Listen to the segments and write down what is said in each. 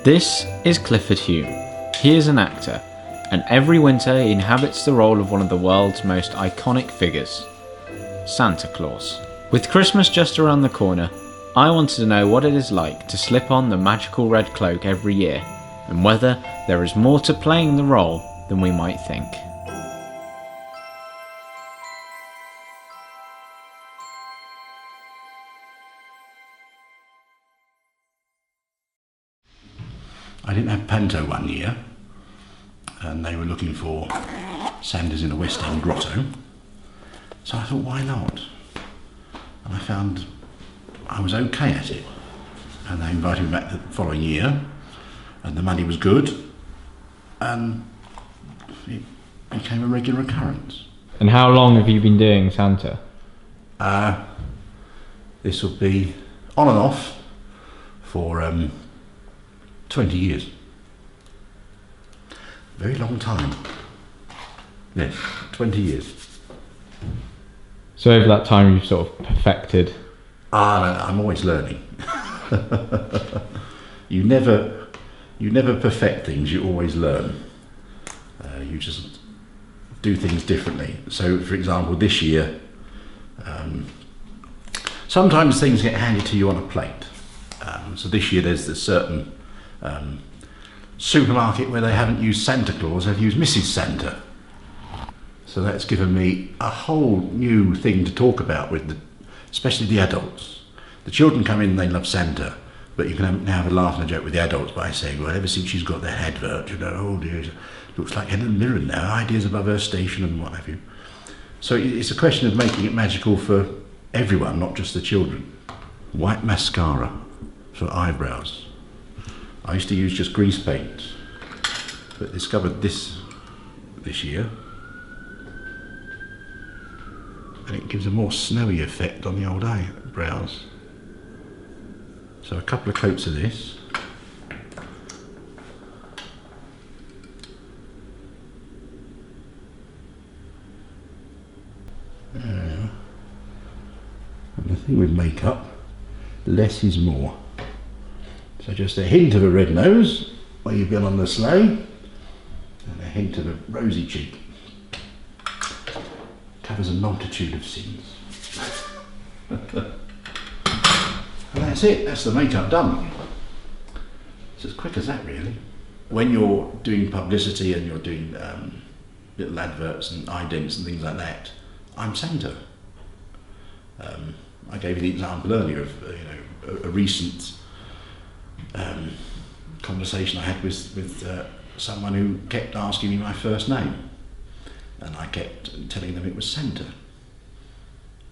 This is Clifford Hume. He is an actor, and every winter he inhabits the role of one of the world's most iconic figures, Santa Claus. With Christmas just around the corner, I wanted to know what it is like to slip on the magical red cloak every year, and whether there is more to playing the role than we might think. I didn't have Panto one year, and they were looking for Santas in a West End grotto, so I thought, why not? And I found I was okay at it, and they invited me back the following year, and the money was good, and it became a regular occurrence. And how long have you been doing Santa? This will be on and off for 20 years. Very long time. Yes, 20 years. So over that time you've sort of perfected? No, I'm always learning. You never perfect things, you always learn. You just do things differently. So for example, this year, sometimes things get handed to you on a plate. So this year there's this certain supermarket where they haven't used Santa Claus, they've used Mrs. Santa. So that's given me a whole new thing to talk about with especially the adults. The children come in and they love Santa, but you can now have a laugh and a joke with the adults by saying, well, ever since she's got that advert, you know, oh dear, looks like Helen Mirren now, ideas above her station and what have you. So it's a question of making it magical for everyone, not just the children. White mascara for eyebrows. I used to use just grease paint, but discovered this year, and it gives a more snowy effect on the old eyebrows. So a couple of coats of this. And the thing with makeup, less is more. So just a hint of a red nose where you've been on the sleigh, and a hint of a rosy cheek. Covers a multitude of sins. And that's it, that's the makeup done. It's as quick as that, really. When you're doing publicity and you're doing little adverts and idents and things like that, I'm Santa. I gave you the example earlier of a recent conversation I had with someone who kept asking me my first name, and I kept telling them it was Santa,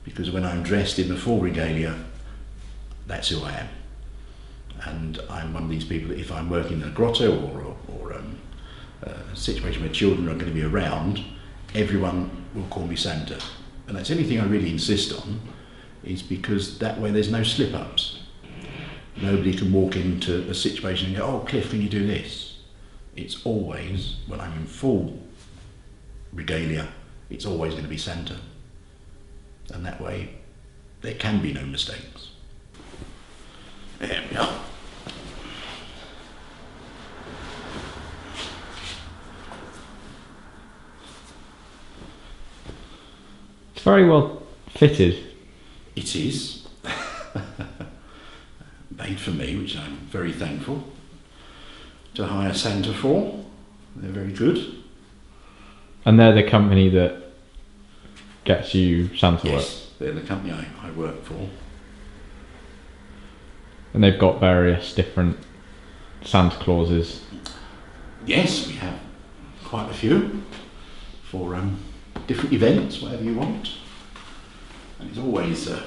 because when I'm dressed in the full regalia, that's who I am. And I'm one of these people that if I'm working in a grotto or a situation where children are going to be around, everyone will call me Santa. And that's anything I really insist on, is because that way there's no slip-ups. Nobody can walk into a situation and go, oh Cliff, can you do this? It's always, when I'm in full regalia, it's always going to be Santa. And that way there can be no mistakes. There we are. It's very well fitted. It is. Made for me, which I'm very thankful to hire Santa for. They're very good. And they're the company that gets you Santa work? Yes, they're the company I work for. And they've got various different Santa Clauses? Yes, we have quite a few for different events, whatever you want. And it's always to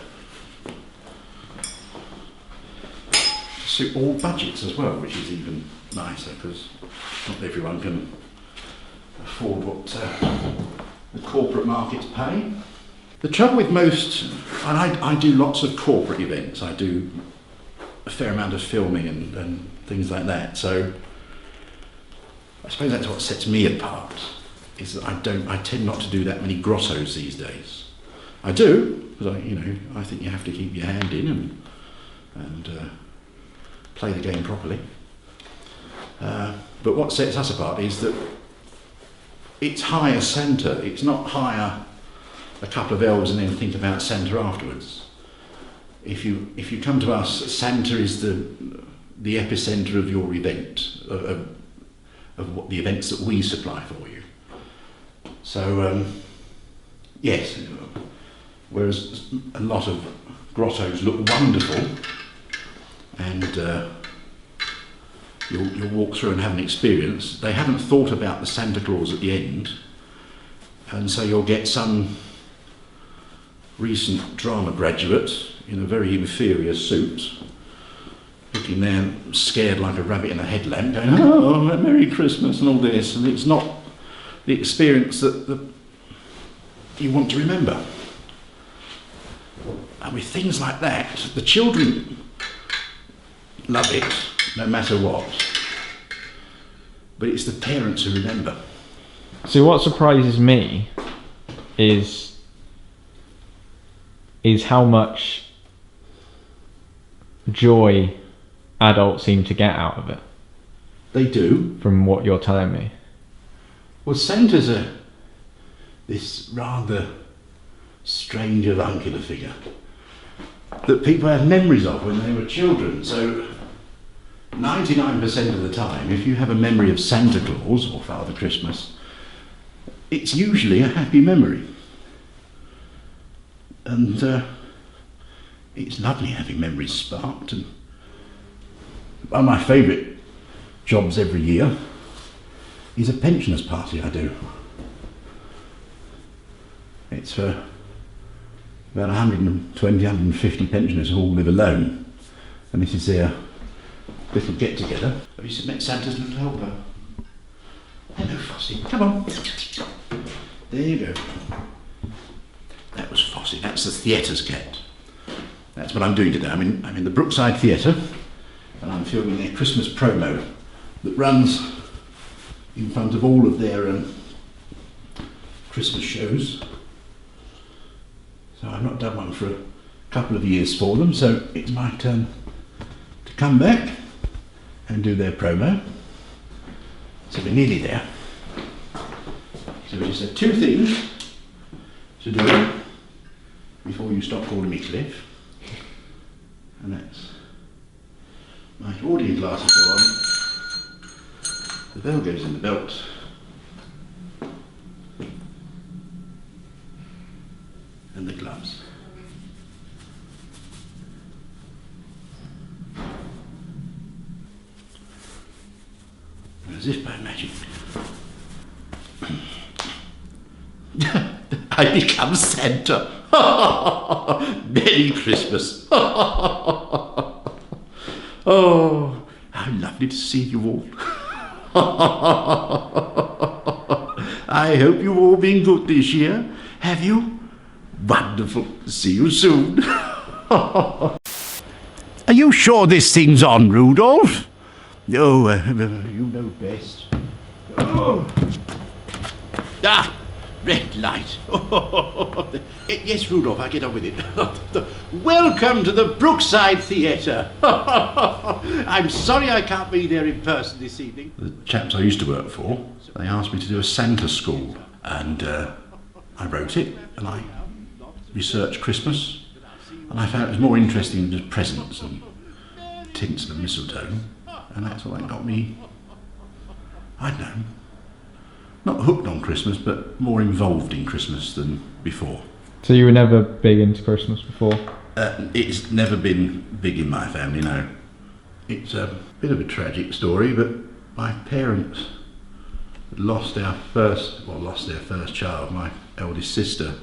suit all budgets as well, which is even nicer, because not everyone can afford what the corporate markets pay. The trouble with most, and I do lots of corporate events, I do a fair amount of filming and things like that, so I suppose that's what sets me apart, is that I tend not to do that many grottos these days. I do, because I think you have to keep your hand in and play the game properly. But what sets us apart is that it's hire Santa. It's not hire a couple of elves and then think about Santa afterwards. If you come to us, Santa is the epicentre of your event, of what the events that we supply for you. So yes, whereas a lot of grottos look wonderful, and you'll walk through and have an experience, they haven't thought about the Santa Claus at the end, and so you'll get some recent drama graduate in a very inferior suit, looking there scared like a rabbit in a headlamp, going, "Oh, Merry Christmas," and all this, and it's not the experience that you want to remember. And with things like that, the children love it, no matter what. But it's the parents who remember. So what surprises me is how much joy adults seem to get out of it. They do. From what you're telling me. Well, Santa's this rather strange avuncular figure that people have memories of when they were children. So 99% of the time, if you have a memory of Santa Claus or Father Christmas, it's usually a happy memory. And it's lovely having memories sparked. And one of my favourite jobs every year is a pensioners party I do. It's for about 120, 150 pensioners who all live alone. And this is their little get-together. Have you met Santa's little helper? Hello, Fossy. Come on. There you go. That was Fossy. That's the theatre's cat. That's what I'm doing today. I'm in the Brookside Theatre, and I'm filming their Christmas promo that runs in front of all of their Christmas shows. So I've not done one for a couple of years for them, so it's my turn to come back and do their promo. So we're nearly there. So we just have two things to do before you stop calling me Cliff. And that's my audio glasses go on, the bell goes in the belt, and the gloves. As if by magic, I become Santa. Merry Christmas. Oh, how lovely to see you all. I hope you've all been good this year. Have you? Wonderful. See you soon. Are you sure this thing's on, Rudolph? Oh, you know best. Oh. Ah, red light. Yes, Rudolph, I get on with it. Welcome to the Brookside Theatre. I'm sorry I can't be there in person this evening. The chaps I used to work for, they asked me to do a Santa school, and I wrote it, and I researched Christmas, and I found it was more interesting than just presents and tinsel and mistletoe, and that's what got me, I don't know, not hooked on Christmas, but more involved in Christmas than before. So you were never big into Christmas before? It's never been big in my family, no. It's a bit of a tragic story, but my parents lost their first child, my eldest sister,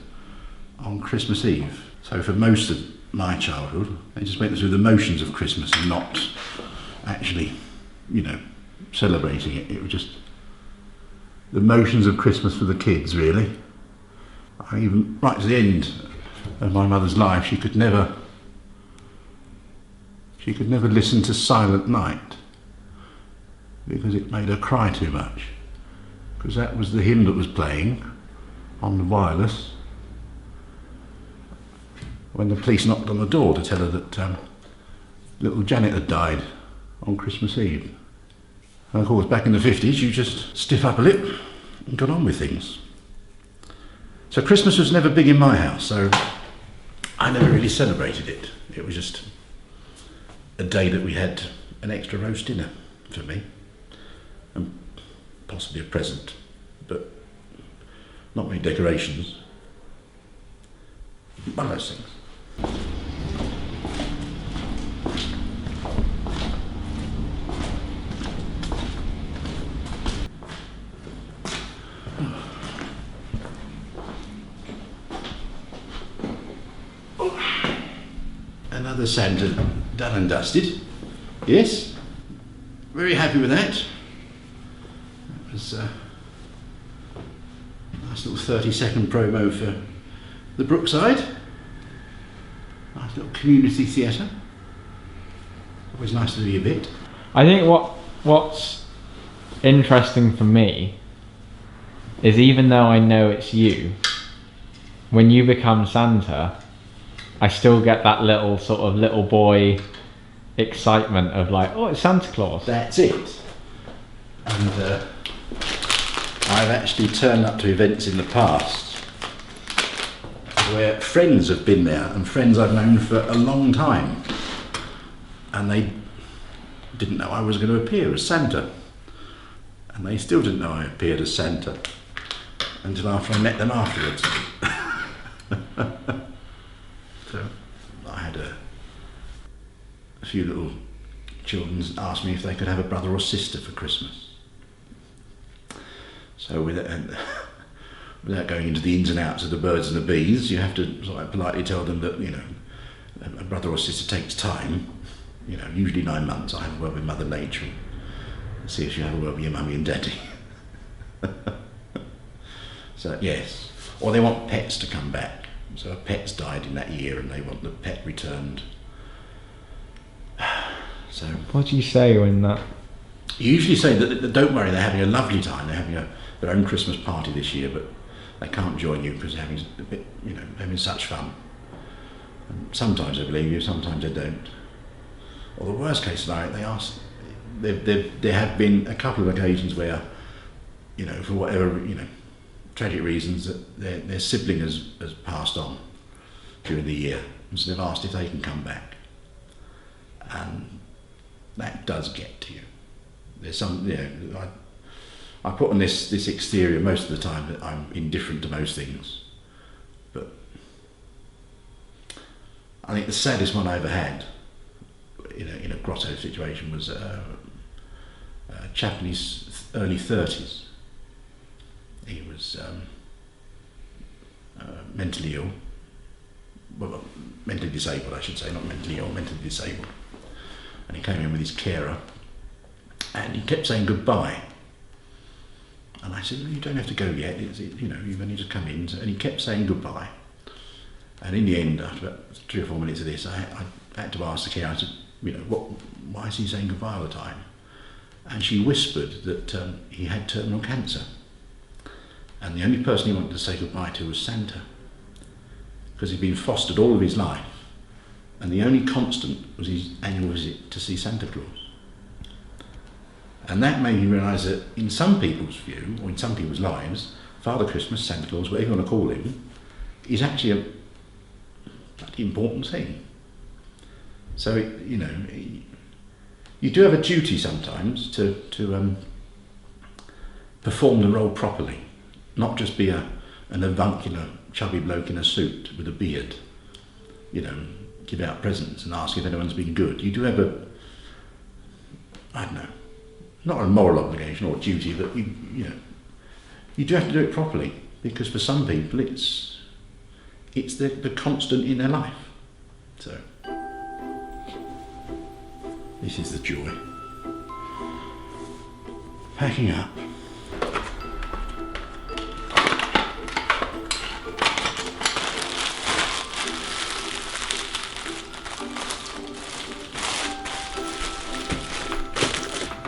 on Christmas Eve. So for most of my childhood, they just went through the motions of Christmas and not actually, celebrating it. It was just the motions of Christmas for the kids, really. Even right to the end of my mother's life, she could never listen to Silent Night because it made her cry too much, because that was the hymn that was playing on the wireless when the police knocked on the door to tell her that little Janet had died on Christmas Eve. And of course, back in the 50s, you just stiff upper lip and got on with things. So Christmas was never big in my house, so I never really celebrated it. It was just a day that we had an extra roast dinner for me, and possibly a present, but not many decorations. One of those things. Another Santa done and dusted. Yes, very happy with that. That was a nice little 30-second promo for the Brookside. Nice little community theatre. Always nice to do your bit. I think what's interesting for me is, even though I know it's you, when you become Santa, I still get that little sort of little boy excitement of like, oh, it's Santa Claus. That's it. And I've actually turned up to events in the past where friends have been there, and friends I've known for a long time, and they didn't know I was going to appear as Santa, and they still didn't know I appeared as Santa until after I met them afterwards. So I had a few little children ask me if they could have a brother or sister for Christmas. So without going into the ins and outs of the birds and the bees, you have to sort of politely tell them that, you know, a brother or sister takes time. You know, usually 9 months. I have a word with Mother Nature and see if you have a word with your mummy and daddy. So yes, or they want pets to come back. So a pet's died in that year and they want the pet returned. So What do you say when that? you usually say that don't worry, they're having a lovely time. They're having their own Christmas party this year, but they can't join you because they're having a bit, you know, having such fun. And sometimes they believe you, sometimes they don't. Or the worst case scenario, they ask. There have been a couple of occasions where, you know, for whatever, you know, tragic reasons, that their sibling has passed on during the year, and so they've asked if they can come back, and that does get to you. There's some, you know, I put on this exterior most of the time that I'm indifferent to most things, but I think the saddest one I ever had in a grotto situation was a chap in his early 30s. He was mentally ill, well, mentally disabled I should say, not mentally ill, mentally disabled. And he came in with his carer and he kept saying goodbye. And I said, well, you don't have to go yet, you know, you've only just come in. And he kept saying goodbye. And in the end, after about 3 or 4 minutes of this, I had to ask the carer, I said, you know, why is he saying goodbye all the time? And she whispered that he had terminal cancer. And the only person he wanted to say goodbye to was Santa, because he'd been fostered all of his life, and the only constant was his annual visit to see Santa Claus. And that made me realise that in some people's view, or in some people's lives, Father Christmas, Santa Claus, whatever you want to call him, is actually a bloody important thing. So, you know, you do have a duty sometimes to perform the role properly. Not just be an avuncular, chubby bloke in a suit with a beard, you know, give out presents and ask if anyone's been good. You do have I don't know, not a moral obligation or duty, but you know, you do have to do it properly, because for some people it's the constant in their life. So this is the joy. Packing up.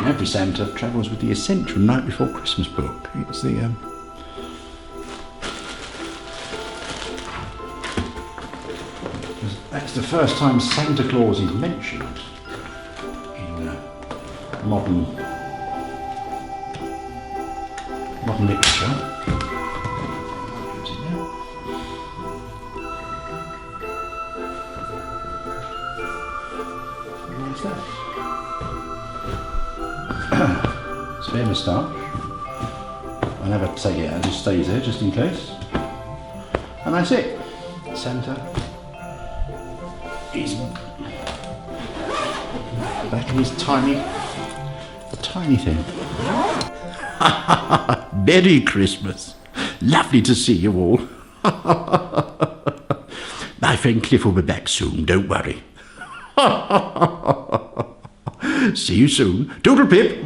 Every Santa travels with the essential Night Before Christmas book. It's the that's the first time Santa Claus is mentioned in modern modern literature. What's that? Spare moustache. I'll never take it out, it just stays there just in case. And that's it. Santa is back in his tiny thing. Merry Christmas. Lovely to see you all. My friend Cliff will be back soon, don't worry. See you soon. Doodle pip.